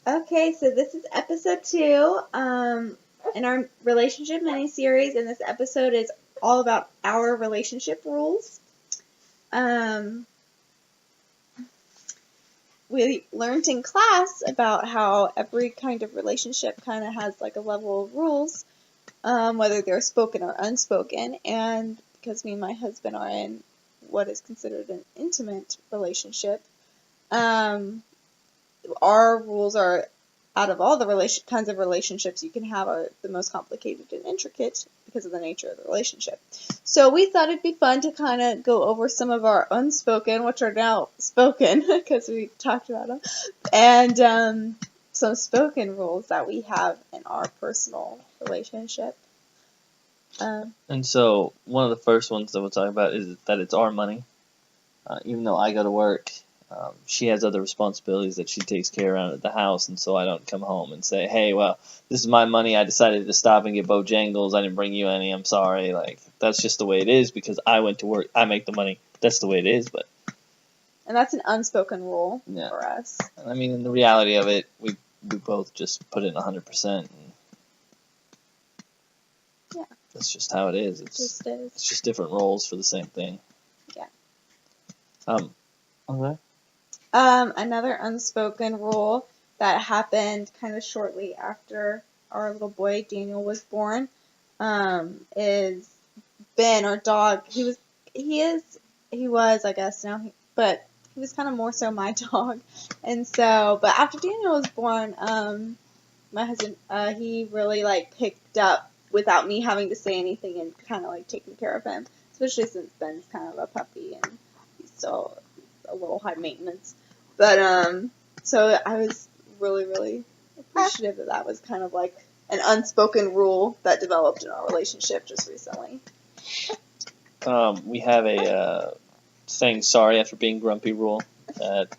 Okay, so this is episode 2 in our relationship mini-series, and this episode is all about our relationship rules. Um, we learned in class about how every kind of relationship kind of has like a level of rules, whether they're spoken or unspoken, and because me and my husband are in what is considered an intimate relationship, our rules are, out of all the kinds of relationships you can have, are the most complicated and intricate because of the nature of the relationship. So we thought it'd be fun to kind of go over some of our unspoken, which are now spoken because we talked about them, and some spoken rules that we have in our personal relationship. And so one of the first ones that we'll talk about is that it's our money. Even though I go to work, she has other responsibilities that she takes care of at the house, and so I don't come home and say, hey, well, this is my money. I decided to stop and get Bojangles. I didn't bring you any. I'm sorry. Like, that's just the way it is because I went to work. I make the money. That's the way it is. And that's an unspoken rule Yeah. for us. I mean, in the reality of it, we both just put in 100%. And Yeah. That's just how it is. It's just different roles for the same thing. Yeah. Okay. Another unspoken rule that happened kind of shortly after our little boy Daniel was born is Ben, our dog. He was, I guess now, but he was kind of more so my dog. And so, but after Daniel was born, my husband, he really like picked up without me having to say anything and kind of like taking care of him, especially since Ben's kind of a puppy and he's still a little high maintenance. But so I was really, really appreciative that was kind of like an unspoken rule that developed in our relationship just recently. We have a saying sorry after being grumpy rule. That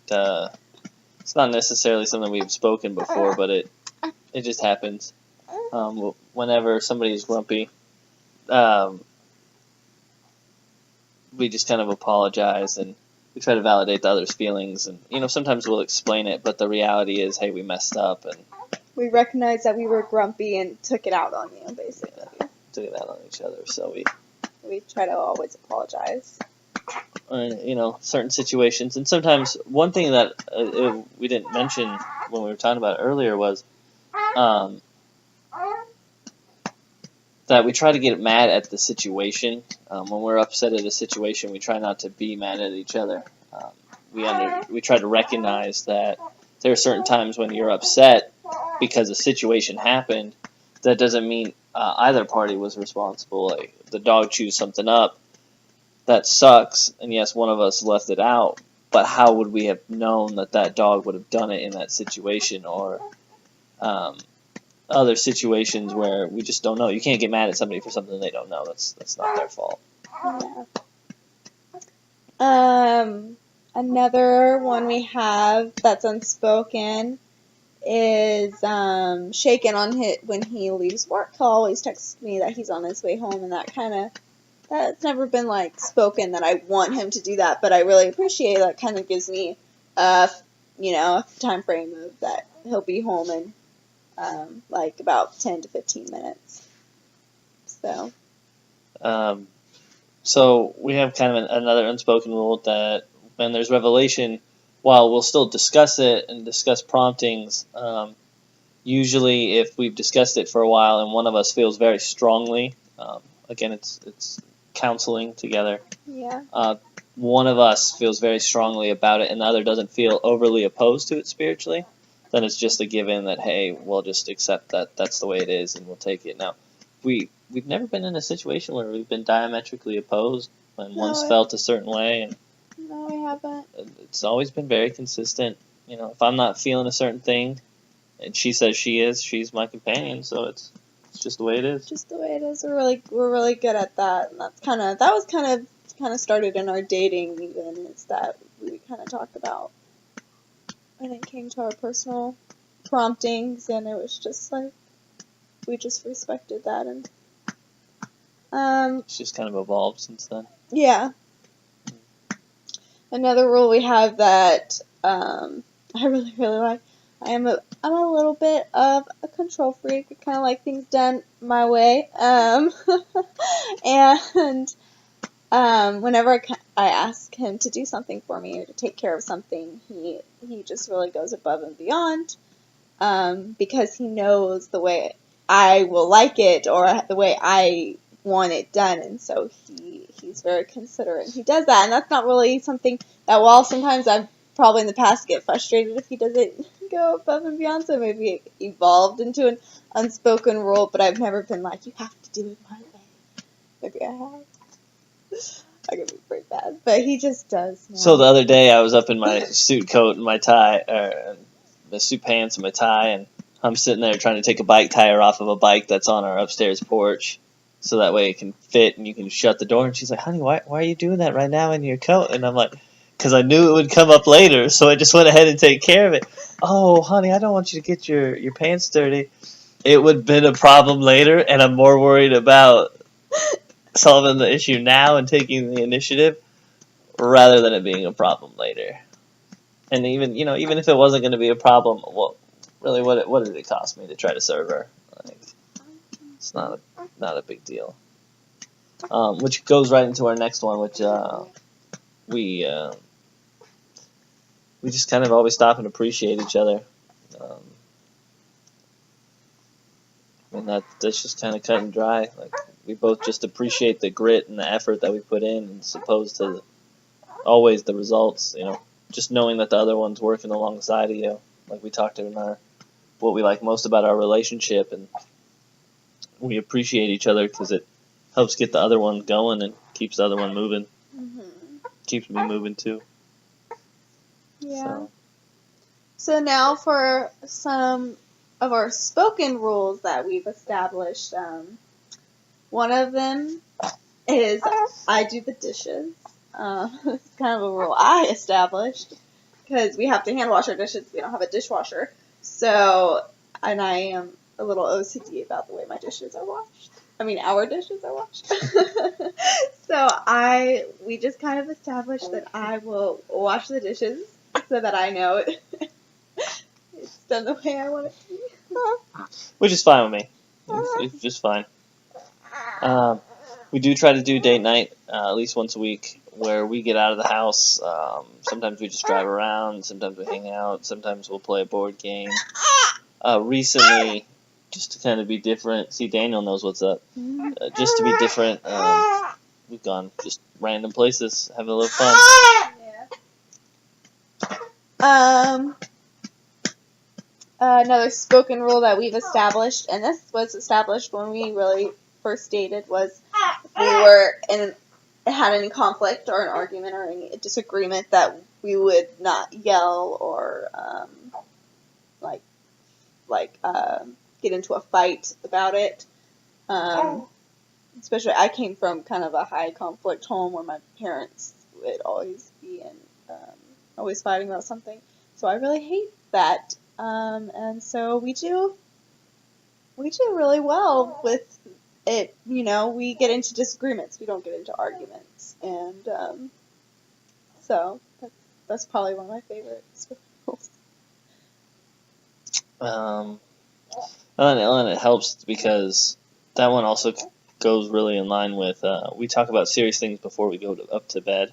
it's not necessarily something we've spoken before, but it just happens. Whenever somebody is grumpy, we just kind of apologize and we try to validate the other's feelings, and sometimes we'll explain it, but the reality is, hey, we messed up, and we recognized that we were grumpy and took it out on you, basically. Yeah, took it out on each other, so we try to always apologize. Certain situations, and sometimes one thing that we didn't mention when we were talking about it earlier was that we try to get mad at the situation. When we're upset at a situation, we try not to be mad at each other. We try to recognize that there are certain times when you're upset because a situation happened. That doesn't mean either party was responsible. Like, the dog chews something up, that sucks, and yes, one of us left it out, but how would we have known that dog would have done it in that situation, or other situations where we just don't know. You can't get mad at somebody for something they don't know. That's not their fault. Yeah. Another one we have that's unspoken is Shaken when he leaves work. He'll always text me that he's on his way home, and that's never been like spoken that I want him to do that, but I really appreciate that. Kind of gives me a time frame of that he'll be home in like about 10 to 15 minutes. So we have kind of another unspoken rule that when there's revelation, while we'll still discuss it and discuss promptings, usually if we've discussed it for a while and one of us feels very strongly, again, it's counseling together. Yeah. One of us feels very strongly about it and the other doesn't feel overly opposed to it spiritually, then it's just a given that, hey, we'll just accept that that's the way it is and we'll take it. Now, we've never been in a situation where we've been diametrically opposed when one's felt a certain way. And no, we haven't. It's always been very consistent. If I'm not feeling a certain thing and she says she's my companion, so it's just the way it is. Just the way it is. We're really good at that, and that was kind of started in our dating even, is that we kind of talked about, and it came to our personal promptings, and it was just like we just respected that, and it's just kind of evolved since then. Yeah. Another rule we have that I really, really like. I'm a little bit of a control freak. I kind of like things done my way. And whenever I ask him to do something for me or to take care of something, he just really goes above and beyond, because he knows the way I will like it or the way I want it done, and so he's very considerate. He does that, and that's not really something that, while sometimes I've probably in the past get frustrated if he doesn't go above and beyond, so maybe it evolved into an unspoken rule, but I've never been like, you have to do it my way. Maybe I have. I could be pretty bad, but he just does now. So the other day I was up in my suit coat and my tie, or my suit pants and my tie, and I'm sitting there trying to take a bike tire off of a bike that's on our upstairs porch, so that way it can fit and you can shut the door. And she's like, honey, why are you doing that right now in your coat? And I'm like, because I knew it would come up later, so I just went ahead and take care of it. Oh, honey, I don't want you to get your pants dirty. It would have been a problem later, and I'm more worried about solving the issue now and taking the initiative rather than it being a problem later. And even if it wasn't going to be a problem, well, really, what did it cost me to try to serve her? Like, it's not a big deal. Which goes right into our next one, which we just kind of always stop and appreciate each other. That's just kind of cut and dry. Like, we both just appreciate the grit and the effort that we put in, as opposed to always the results. Just knowing that the other one's working alongside of you, like we talked in what we like most about our relationship, and we appreciate each other because it helps get the other one going and keeps the other one moving. Mm-hmm. Keeps me moving too. Yeah. So now for some of our spoken rules that we've established. One of them is I do the dishes. It's kind of a rule I established because we have to hand wash our dishes. We don't have a dishwasher. So, and I am a little OCD about the way my dishes are washed. I mean, our dishes are washed. So we just kind of established that I will wash the dishes so that I know it's done the way I want it to be. Which is fine with me. It's just fine. We do try to do date night at least once a week, where we get out of the house. Sometimes we just drive around. Sometimes we hang out. Sometimes we'll play a board game. Recently, just to kind of be different. See, Daniel knows what's up. Just to be different, we've gone just random places, having a little fun. Yeah. Another spoken rule that we've established, and this was established when we really first dated, was if we had any conflict or an argument or any disagreement, that we would not yell or get into a fight about it. Especially, I came from kind of a high conflict home where my parents would always be always fighting about something. So I really hate that. And so we do really well with it. We get into disagreements. We don't get into arguments. And so that's probably one of my favorites. And it helps because that one also goes really in line with we talk about serious things before we go up to bed.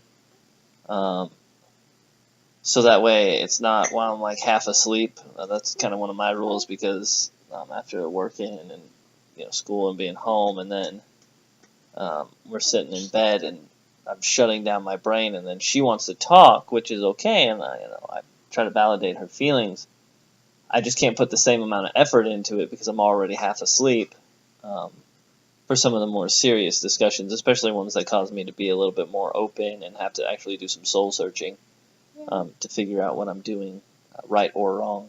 So that way it's not while I'm like half asleep. That's kind of one of my rules, because after working and school and being home, and then we're sitting in bed and I'm shutting down my brain, and then she wants to talk, which is okay, and I try to validate her feelings. I just can't put the same amount of effort into it because I'm already half asleep. For some of the more serious discussions, especially ones that cause me to be a little bit more open and have to actually do some soul searching. To figure out what I'm doing right or wrong.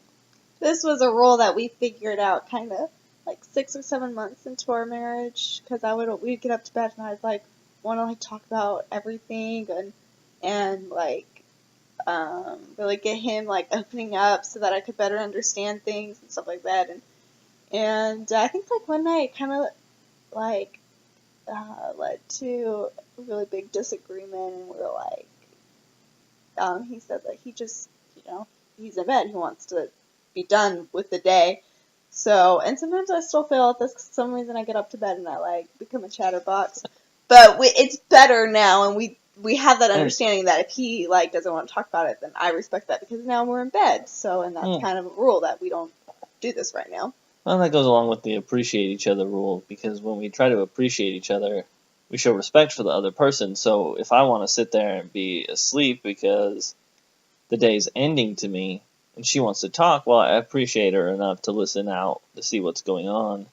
This was a rule that we figured out kind of like 6 or 7 months into our marriage, because we'd get up to bed and I'd want to talk about everything and really get him opening up so that I could better understand things and stuff like that. And I think one night kind of led to a really big disagreement, and we were he said that he just, he's in bed. He wants to be done with the day. So, and sometimes I still fail at this because for some reason I get up to bed and I like become a chatterbox. But it's better now, and we have that understanding that if he like doesn't want to talk about it, then I respect that because now we're in bed. So, and that's kind of a rule that we don't do this right now. Well, that goes along with the appreciate each other rule, because when we try to appreciate each other, we show respect for the other person. So if I want to sit there and be asleep because the day's ending to me and she wants to talk, well, I appreciate her enough to listen out to see what's going on.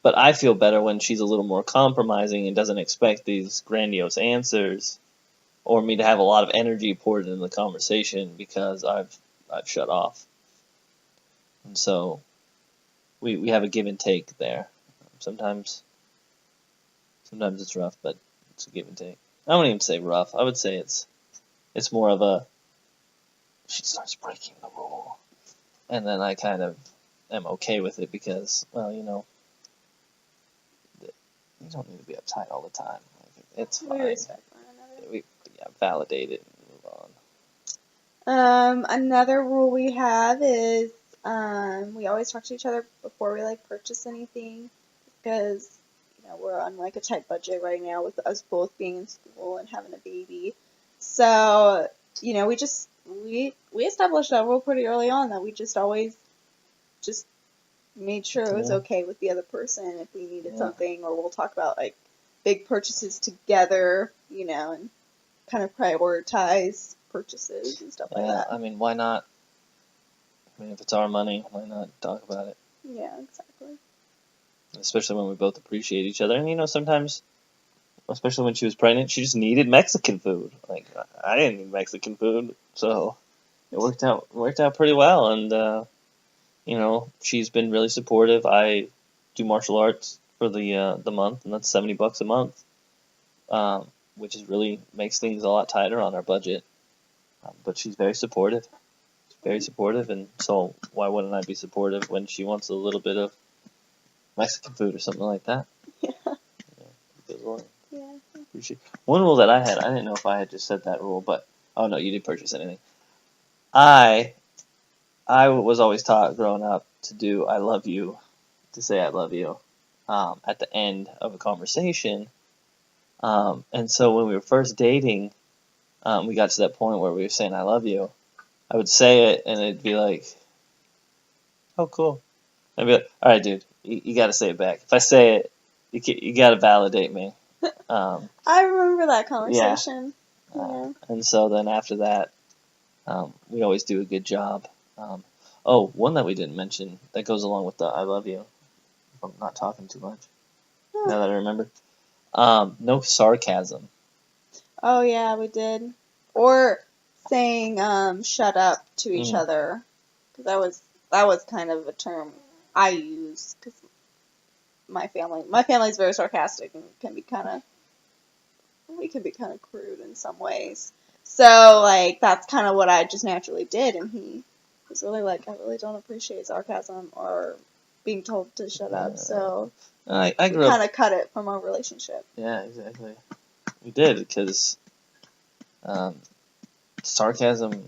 But I feel better when she's a little more compromising and doesn't expect these grandiose answers or me to have a lot of energy poured into the conversation because I've shut off. And so we have a give and take there. Sometimes it's rough, but it's a give and take. I wouldn't even say rough. I would say it's more of a, she starts breaking the rule, and then I kind of am okay with it because, well, you don't need to be uptight all the time. Like, it's fine. We respect one another. We validate it and move on. Another rule we have is we always talk to each other before we like purchase anything because we're on like a tight budget right now with us both being in school and having a baby. So we established that rule pretty early on that we just always just made sure it was okay with the other person if we needed something, or we'll talk about like big purchases together, and kind of prioritize purchases and stuff like that. I mean, why not? I mean, if it's our money, why not talk about it? Yeah, exactly. Especially when we both appreciate each other. And, sometimes, especially when she was pregnant, she just needed Mexican food. Like, I didn't need Mexican food, so it worked out pretty well. And, she's been really supportive. I do martial arts for the month, and that's $70 a month, which is really makes things a lot tighter on our budget. But she's very supportive. And so why wouldn't I be supportive when she wants a little bit of Mexican food or something like that? Yeah. Good Lord. Yeah. Appreciate. One rule that I had, I didn't know if I had just said that rule, but oh no, you didn't purchase anything. I was always taught growing up to do I love you, to say I love you, at the end of a conversation. And so when we were first dating, we got to that point where we were saying I love you. I would say it, and it'd be like, oh, cool. I'd be like, all right, dude, you got to say it back. If I say it, you got to validate me. I remember that conversation. Yeah. And so then after that, we always do a good job. One that we didn't mention that goes along with the I love you, if I'm not talking too much, now that I remember. No sarcasm. Oh, yeah, we did. Or saying shut up to each other, because that was kind of a term I use because my family's very sarcastic and we can be kind of crude in some ways. So like that's kind of what I just naturally did, and he was really like, I really don't appreciate sarcasm or being told to shut up. So I grew we up kind of cut it from our relationship. Yeah, exactly. We did because sarcasm.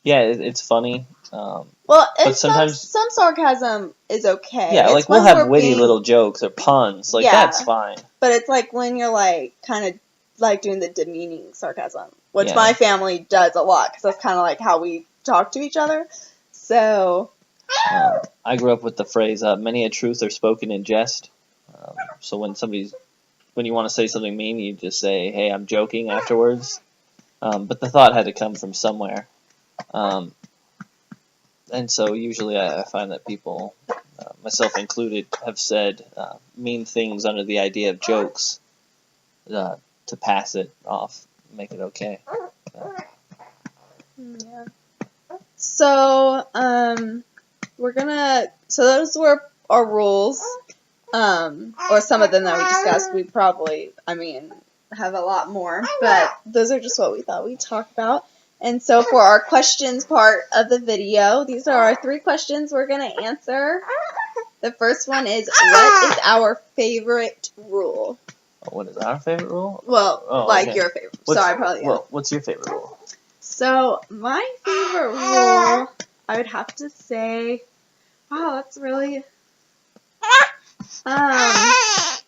It's funny. Well, but sometimes some sarcasm is okay. Yeah, it's like we'll have witty little jokes or puns. Like that's fine. But it's like when you're like kind of like doing the demeaning sarcasm, which my family does a lot because that's kind of like how we talk to each other. So I grew up with the phrase "many a truth are spoken in jest." So when you want to say something mean, you just say, "Hey, I'm joking" afterwards. But the thought had to come from somewhere. And so usually I find that people, myself included, have said mean things under the idea of jokes to pass it off, make it okay. Yeah. So, so those were our rules, or some of them that we discussed. We probably, have a lot more, but those are just what we thought we'd talk about. And so for our questions part of the video, these are our 3 questions we're going to answer. The first one is, what is our favorite rule? What is our favorite rule? Well, your favorite. What's your favorite rule? So, my favorite rule, I would have to say, wow, that's really, I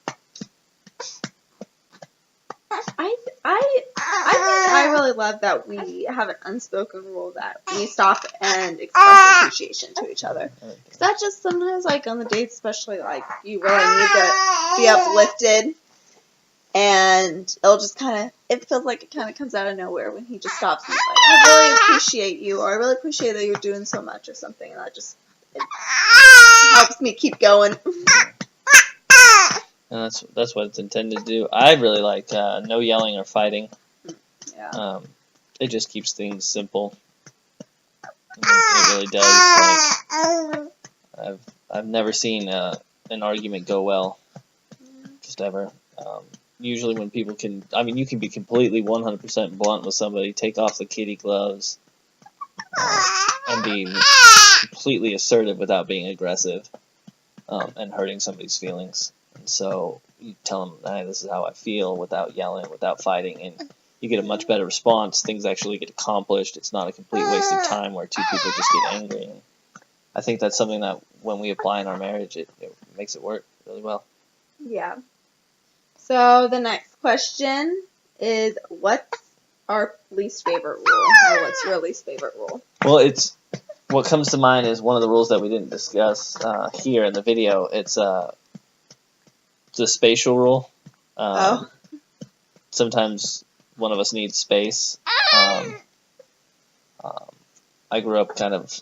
really love that we have an unspoken rule that we stop and express appreciation to each other. Because that just sometimes, like, on the dates, especially, like, you really need to be uplifted. And it'll just it feels like it kind of comes out of nowhere when he just stops and is like, I really appreciate you, or I really appreciate that you're doing so much, or something. And that just it helps me keep going. And that's what it's intended to do. I really like no yelling or fighting. Yeah. It just keeps things simple. It really does. Like, I've never seen an argument go well, just ever. Usually when people you can be completely 100% blunt with somebody, take off the kitty gloves, and be completely assertive without being aggressive and hurting somebody's feelings. And so you tell them, hey, this is how I feel, without yelling, without fighting, and you get a much better response. Things actually get accomplished. It's not a complete waste of time where two people just get angry. And I think that's something that when we apply in our marriage, it makes it work really well. Yeah. So the next question is, what's our least favorite rule? Or what's your least favorite rule? Well, what comes to mind is one of the rules that we didn't discuss here in the video. It's the spatial rule. Sometimes one of us needs space. I grew up kind of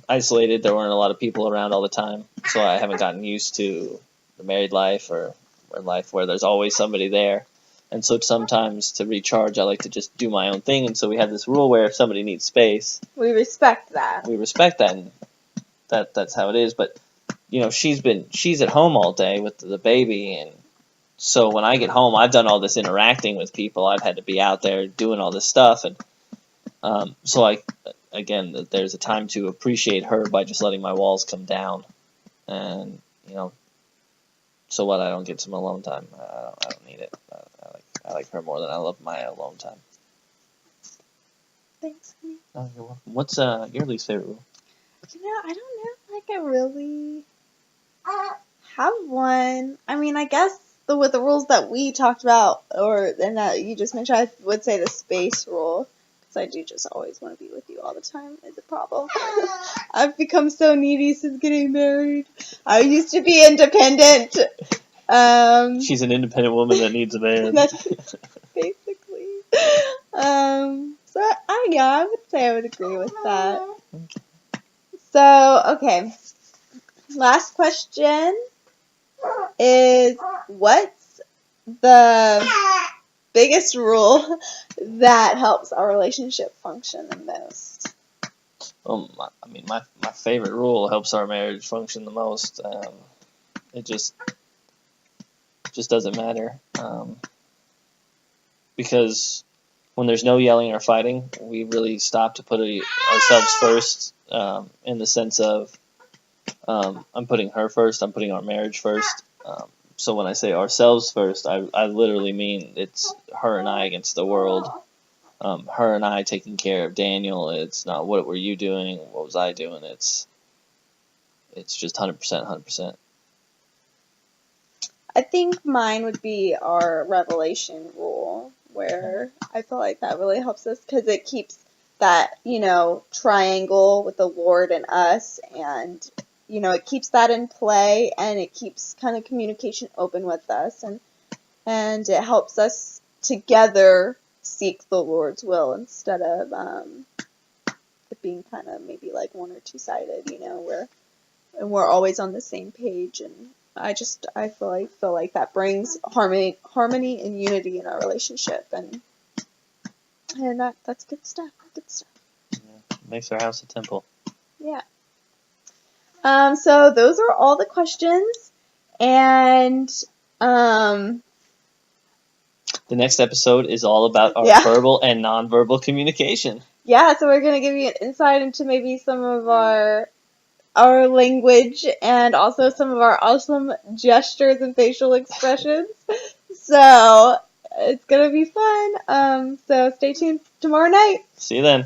isolated. There weren't a lot of people around all the time, so I haven't gotten used to the married life or life where there's always somebody there. And so sometimes to recharge, I like to just do my own thing. And so we have this rule where if somebody needs space, we respect that. And that's how it is. But she's at home all day with the baby, and so when I get home, I've done all this interacting with people. I've had to be out there doing all this stuff, and so there's a time to appreciate her by just letting my walls come down, and so what? I don't get some alone time. I don't need it. I like her more than I love my alone time. Thanks, honey. Oh, you're welcome. What's your least favorite rule? I don't know. Like, I really have one. I mean, I guess with the rules that we talked about, and that you just mentioned, I would say the space rule. Because I do just always want to be with you all the time is a problem. I've become so needy since getting married. I used to be independent. She's an independent woman that needs a man. Basically. So I would say I would agree with that. So, okay. Last question is, what's the biggest rule that helps our relationship function the most? My favorite rule helps our marriage function the most. It just doesn't matter. Because when there's no yelling or fighting, we really stop to put ourselves first, in the sense of I'm putting her first, I'm putting our marriage first. So when I say ourselves first, I literally mean it's her and I against the world. Her and I taking care of Daniel. It's not what were you doing, what was I doing. It's just 100%. I think mine would be our revelation rule, where I feel like that really helps us because it keeps that, triangle with the Lord and us, and, it keeps that in play, and it keeps kind of communication open with us, and it helps us together seek the Lord's will instead of it being kind of maybe like one or two-sided, where we're always on the same page, and I feel like that brings harmony and unity in our relationship, and that's good stuff. Yeah, makes our house a temple. Yeah. So those are all the questions, and the next episode is all about our verbal and nonverbal communication. Yeah, so we're gonna give you an insight into maybe some of our language and also some of our awesome gestures and facial expressions. So it's gonna be fun. So stay tuned tomorrow night. See you then.